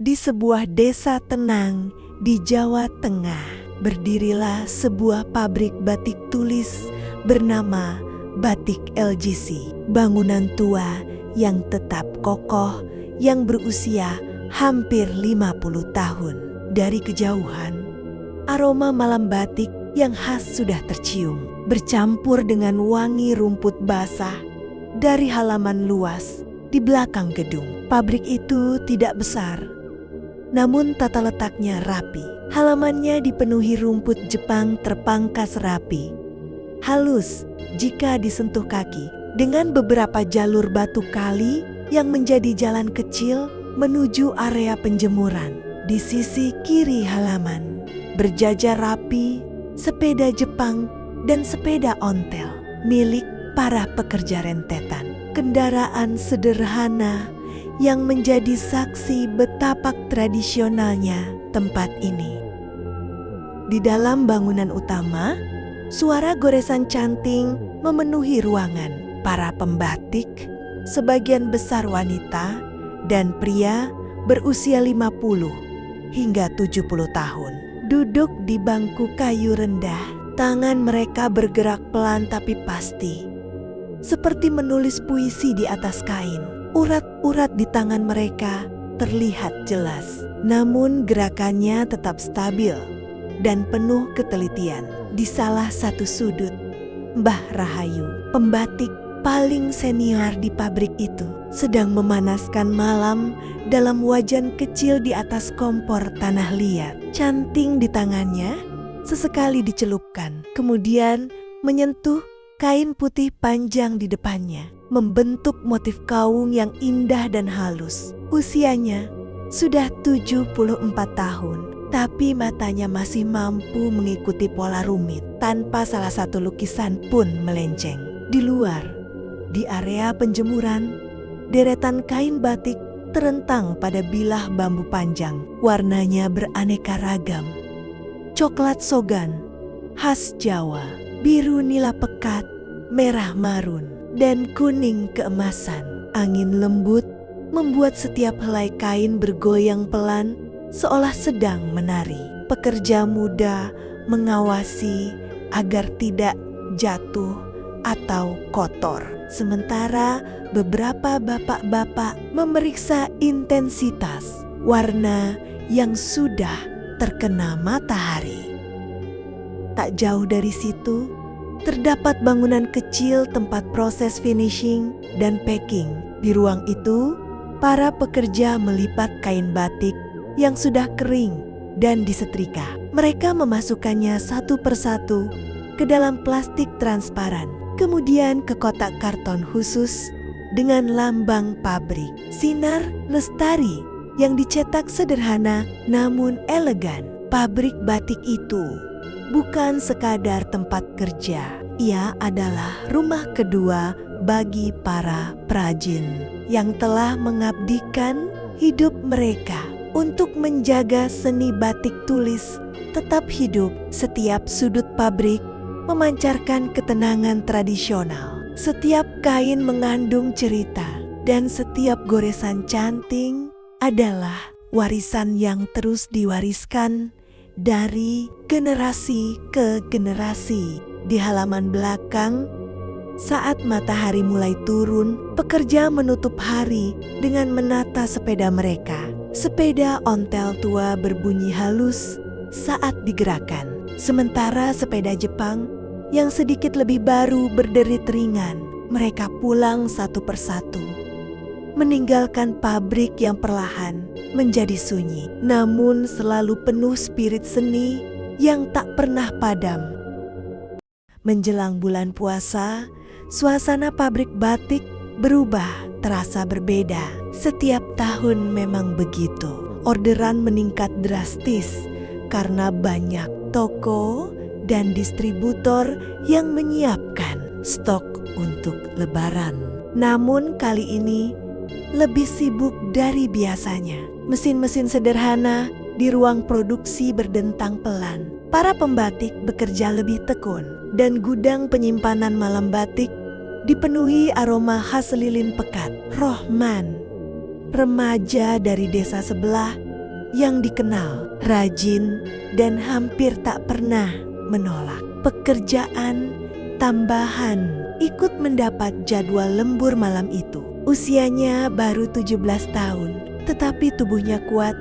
Di sebuah desa tenang di Jawa Tengah, berdirilah sebuah pabrik batik tulis bernama Batik LGC. Bangunan tua yang tetap kokoh yang berusia hampir 50 tahun. Dari kejauhan, aroma malam batik yang khas sudah tercium, bercampur dengan wangi rumput basah dari halaman luas di belakang gedung. Pabrik itu tidak besar, namun tata letaknya rapi. Halamannya dipenuhi rumput Jepang terpangkas rapi, halus jika disentuh kaki, dengan beberapa jalur batu kali yang menjadi jalan kecil menuju area penjemuran. Di sisi kiri halaman, berjajar rapi sepeda Jepang dan sepeda ontel milik para pekerja rentetan. Kendaraan sederhana yang menjadi saksi betapa tradisionalnya tempat ini. Di dalam bangunan utama, suara goresan canting memenuhi ruangan. Para pembatik, sebagian besar wanita dan pria berusia 50 hingga 70 tahun, duduk di bangku kayu rendah. Tangan mereka bergerak pelan tapi pasti, seperti menulis puisi di atas kain. Urat-urat di tangan mereka terlihat jelas, namun gerakannya tetap stabil dan penuh ketelitian. Di salah satu sudut, Mbah Rahayu, pembatik paling senior di pabrik itu, sedang memanaskan malam dalam wajan kecil di atas kompor tanah liat. Canting di tangannya sesekali dicelupkan, kemudian menyentuh kain putih panjang di depannya, membentuk motif kaung yang indah dan halus. Usianya sudah 74 tahun, tapi matanya masih mampu mengikuti pola rumit tanpa salah satu lukisan pun melenceng. Di luar, di area penjemuran, deretan kain batik terentang pada bilah bambu panjang. Warnanya beraneka ragam. Coklat sogan, khas Jawa, biru nila pekat, merah marun, dan kuning keemasan. Angin lembut membuat setiap helai kain bergoyang pelan seolah sedang menari. Pekerja muda mengawasi agar tidak jatuh atau kotor. Sementara beberapa bapak-bapak memeriksa intensitas warna yang sudah terkena matahari. Tak jauh dari situ, terdapat bangunan kecil tempat proses finishing dan packing. Di ruang itu, para pekerja melipat kain batik yang sudah kering dan disetrika. Mereka memasukkannya satu persatu ke dalam plastik transparan, kemudian ke kotak karton khusus dengan lambang pabrik Sinar Lestari yang dicetak sederhana namun elegan. Pabrik batik itu bukan sekadar tempat kerja, ia adalah rumah kedua bagi para perajin yang telah mengabdikan hidup mereka untuk menjaga seni batik tulis tetap hidup. Setiap sudut pabrik memancarkan ketenangan tradisional. Setiap kain mengandung cerita, dan setiap goresan canting adalah warisan yang terus diwariskan dari generasi ke generasi. Di halaman belakang, saat matahari mulai turun, pekerja menutup hari dengan menata sepeda mereka. Sepeda ontel tua berbunyi halus saat digerakkan, sementara sepeda Jepang yang sedikit lebih baru berderit ringan. Mereka pulang satu persatu, meninggalkan pabrik yang perlahan menjadi sunyi, namun selalu penuh spirit seni yang tak pernah padam. Menjelang bulan puasa, suasana pabrik batik berubah, terasa berbeda. Setiap tahun memang begitu. Orderan meningkat drastis karena banyak toko dan distributor yang menyiapkan stok untuk Lebaran. Namun kali ini lebih sibuk dari biasanya. Mesin-mesin sederhana di ruang produksi berdentang pelan. Para pembatik bekerja lebih tekun, dan gudang penyimpanan malam batik dipenuhi aroma khas lilin pekat. Rohman, remaja dari desa sebelah, yang dikenal rajin dan hampir tak pernah menolak pekerjaan tambahan, ikut mendapat jadwal lembur malam itu. Usianya baru 17 tahun, tetapi tubuhnya kuat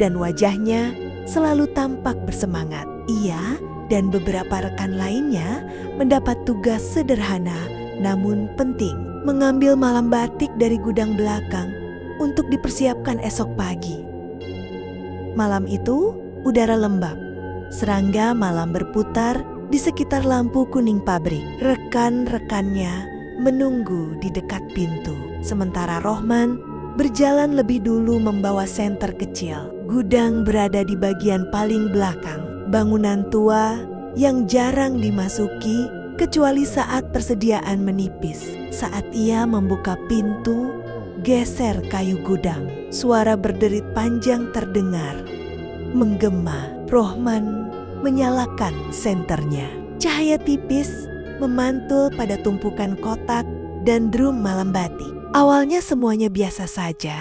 dan wajahnya selalu tampak bersemangat. Ia dan beberapa rekan lainnya mendapat tugas sederhana namun penting, mengambil malam batik dari gudang belakang untuk dipersiapkan esok pagi. Malam itu udara lembab, serangga malam berputar di sekitar lampu kuning pabrik. Rekan-rekannya menunggu di dekat pintu, sementara Rohman berjalan lebih dulu membawa senter kecil. Gudang berada di bagian paling belakang, bangunan tua yang jarang dimasuki kecuali saat persediaan menipis. Saat ia membuka pintu, geser kayu gudang, suara berderit panjang terdengar. Menggema, Rohman menyalakan senternya. Cahaya tipis memantul pada tumpukan kotak dan drum malam batik. Awalnya semuanya biasa saja,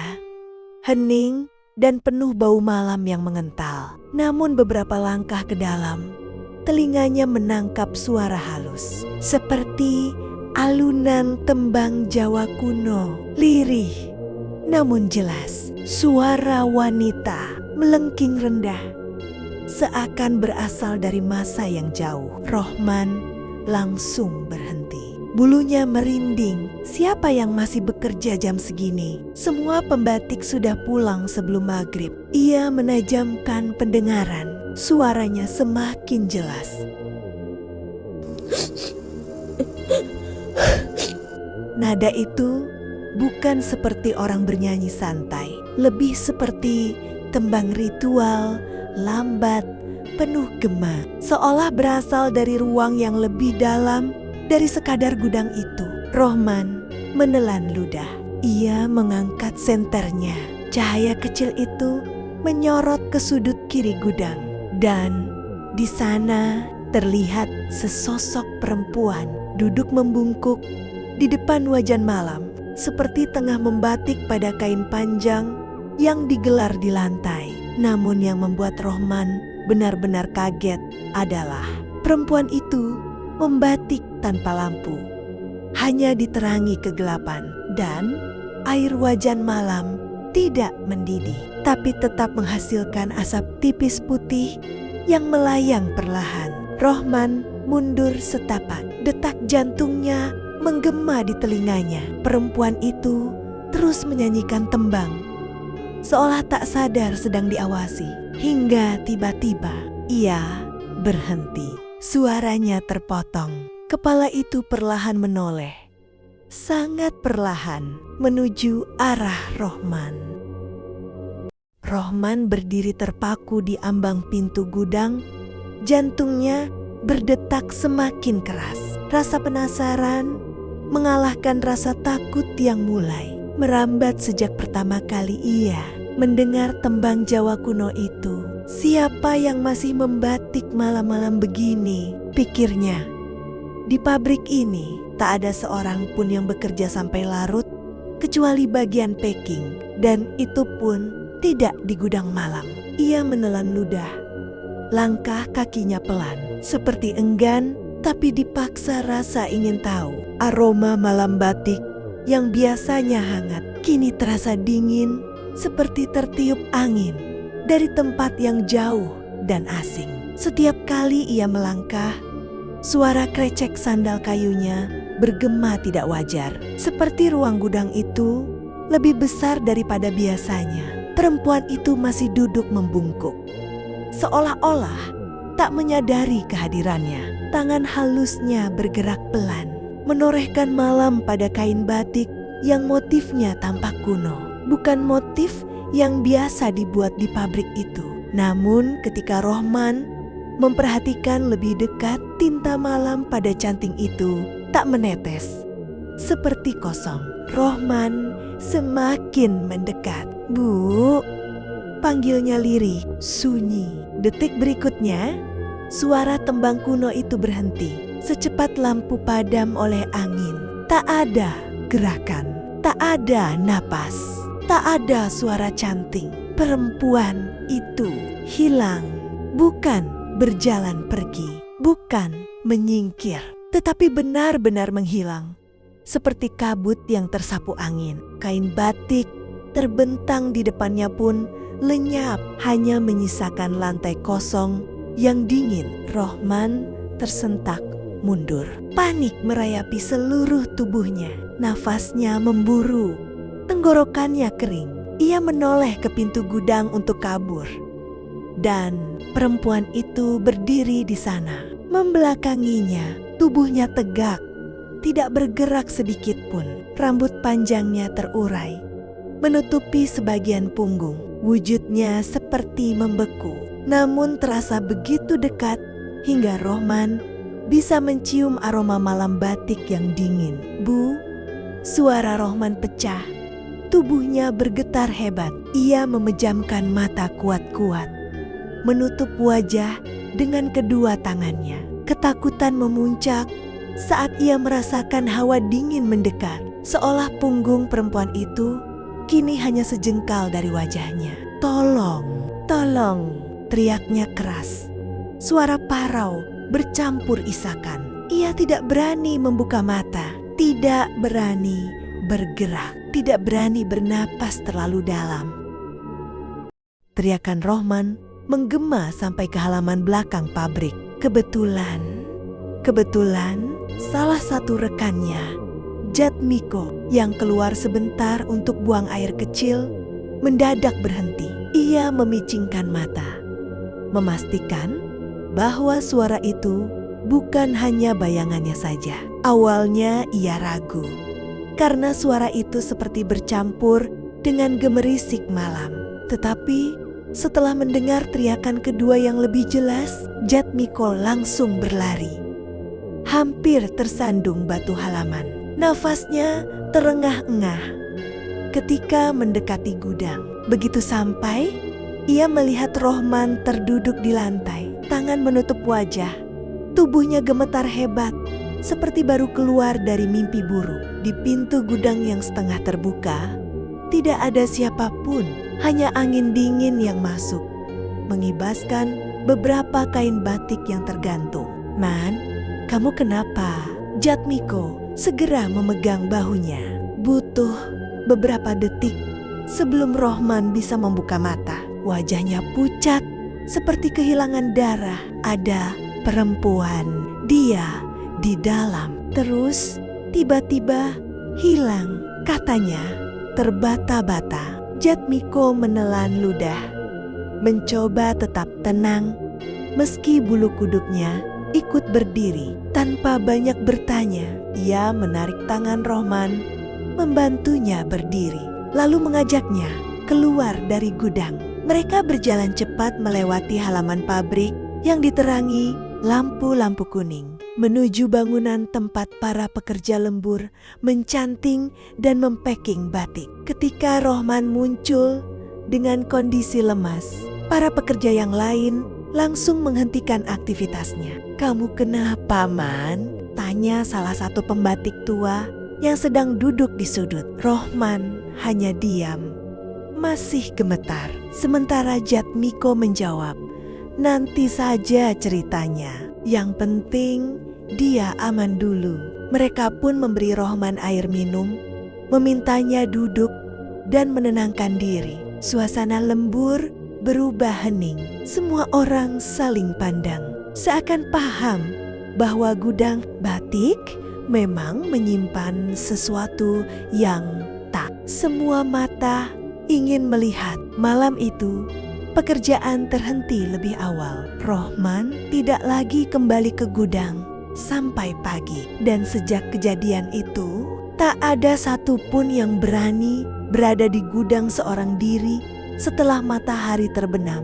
hening dan penuh bau malam yang mengental. Namun beberapa langkah ke dalam, telinganya menangkap suara halus, seperti alunan tembang Jawa kuno, lirih namun jelas. Suara wanita melengking rendah, seakan berasal dari masa yang jauh. Rohman langsung berhenti. Bulunya merinding. Siapa yang masih bekerja jam segini? Semua pembatik sudah pulang sebelum maghrib. Ia menajamkan pendengaran. Suaranya semakin jelas. Nada itu bukan seperti orang bernyanyi santai, lebih seperti tembang ritual, lambat, penuh gema, seolah berasal dari ruang yang lebih dalam dari sekadar gudang itu. Rohman menelan ludah. Ia mengangkat senternya. Cahaya kecil itu menyorot ke sudut kiri gudang, dan di sana terlihat sesosok perempuan duduk membungkuk di depan wajan malam, seperti tengah membatik pada kain panjang yang digelar di lantai. Namun yang membuat Rohman benar-benar kaget adalah perempuan itu membatik tanpa lampu, hanya diterangi kegelapan, dan air wajan malam tidak mendidih, tapi tetap menghasilkan asap tipis putih yang melayang perlahan. Rohman mundur setapak, detak jantungnya menggema di telinganya. Perempuan itu terus menyanyikan tembang, seolah tak sadar sedang diawasi, hingga tiba-tiba ia berhenti. Suaranya terpotong. Kepala itu perlahan menoleh, sangat perlahan, menuju arah Rohman. Rohman berdiri terpaku di ambang pintu gudang. Jantungnya berdetak semakin keras. Rasa penasaran mengalahkan rasa takut yang mulai merambat sejak pertama kali ia mendengar tembang Jawa kuno itu. Siapa yang masih membatik malam-malam begini, pikirnya. Di pabrik ini tak ada seorang pun yang bekerja sampai larut kecuali bagian packing, dan itu pun tidak di gudang malam. Ia menelan ludah. Langkah kakinya pelan, seperti enggan tapi dipaksa rasa ingin tahu. Aroma malam batik yang biasanya hangat kini terasa dingin, seperti tertiup angin dari tempat yang jauh dan asing. Setiap kali ia melangkah, suara krecek sandal kayunya bergema tidak wajar. Seperti ruang gudang itu lebih besar daripada biasanya. Perempuan itu masih duduk membungkuk, seolah-olah tak menyadari kehadirannya. Tangan halusnya bergerak pelan, menorehkan malam pada kain batik yang motifnya tampak kuno. Bukan motif yang biasa dibuat di pabrik itu. Namun ketika Rohman memperhatikan lebih dekat, tinta malam pada canting itu tak menetes, seperti kosong. Rohman semakin mendekat. "Bu," panggilnya lirih. Sunyi. Detik berikutnya, suara tembang kuno itu berhenti. Secepat lampu padam oleh angin. Tak ada gerakan, tak ada napas, tak ada suara canting. Perempuan itu hilang, bukan berjalan pergi, bukan menyingkir, tetapi benar-benar menghilang. Seperti kabut yang tersapu angin, kain batik terbentang di depannya pun lenyap, hanya menyisakan lantai kosong yang dingin. Rohman tersentak mundur. Panik merayapi seluruh tubuhnya. Nafasnya memburu, tenggorokannya kering. Ia menoleh ke pintu gudang untuk kabur. Dan perempuan itu berdiri di sana. Membelakanginya, tubuhnya tegak, tidak bergerak sedikit pun. Rambut panjangnya terurai, menutupi sebagian punggung. Wujudnya seperti membeku, namun terasa begitu dekat hingga Rohman bisa mencium aroma malam batik yang dingin. Bu, suara Rohman pecah. Tubuhnya bergetar hebat. Ia memejamkan mata kuat-kuat, menutup wajah dengan kedua tangannya. Ketakutan memuncak saat ia merasakan hawa dingin mendekat, seolah punggung perempuan itu kini hanya sejengkal dari wajahnya. "Tolong, tolong!" teriaknya keras. Suara parau bercampur isakan. Ia tidak berani membuka mata, tidak berani bergerak, tidak berani bernapas terlalu dalam. Teriakan Rohman menggema sampai ke halaman belakang pabrik. Kebetulan salah satu rekannya, Jatmiko, yang keluar sebentar untuk buang air kecil, mendadak berhenti. Ia memicingkan mata, memastikan bahwa suara itu bukan hanya bayangannya saja. Awalnya ia ragu, karena suara itu seperti bercampur dengan gemerisik malam. Tetapi setelah mendengar teriakan kedua yang lebih jelas, Jatmiko langsung berlari. Hampir tersandung batu halaman. Nafasnya terengah-engah ketika mendekati gudang. Begitu sampai, ia melihat Rohman terduduk di lantai, tangan menutup wajah. Tubuhnya gemetar hebat, seperti baru keluar dari mimpi buruk. Di pintu gudang yang setengah terbuka, tidak ada siapapun, hanya angin dingin yang masuk, mengibaskan beberapa kain batik yang tergantung. "Man, kamu kenapa?" Jatmiko segera memegang bahunya. Butuh beberapa detik sebelum Rohman bisa membuka mata. Wajahnya pucat, seperti kehilangan darah. Ada perempuan, dia di dalam. Terus tiba-tiba hilang, katanya terbata-bata. Jatmiko menelan ludah, mencoba tetap tenang meski bulu kuduknya ikut berdiri. Tanpa banyak bertanya, ia menarik tangan Rohman, membantunya berdiri, lalu mengajaknya keluar dari gudang. Mereka berjalan cepat melewati halaman pabrik yang diterangi lampu-lampu kuning, menuju bangunan tempat para pekerja lembur mencanting dan mempacking batik. Ketika Rohman muncul dengan kondisi lemas, para pekerja yang lain langsung menghentikan aktivitasnya. "Kamu kenapa, Man?" tanya salah satu pembatik tua yang sedang duduk di sudut. Rohman hanya diam, masih gemetar. Sementara Jatmiko menjawab, "Nanti saja ceritanya. Yang penting dia aman dulu." Mereka pun memberi Rohman air minum, memintanya duduk dan menenangkan diri. Suasana lembur berubah hening. Semua orang saling pandang, seakan paham bahwa gudang batik memang menyimpan sesuatu yang tak semua mata ingin melihat. Malam itu, pekerjaan terhenti lebih awal. Rohman tidak lagi kembali ke gudang sampai pagi. Dan sejak kejadian itu, tak ada satupun yang berani berada di gudang seorang diri setelah matahari terbenam.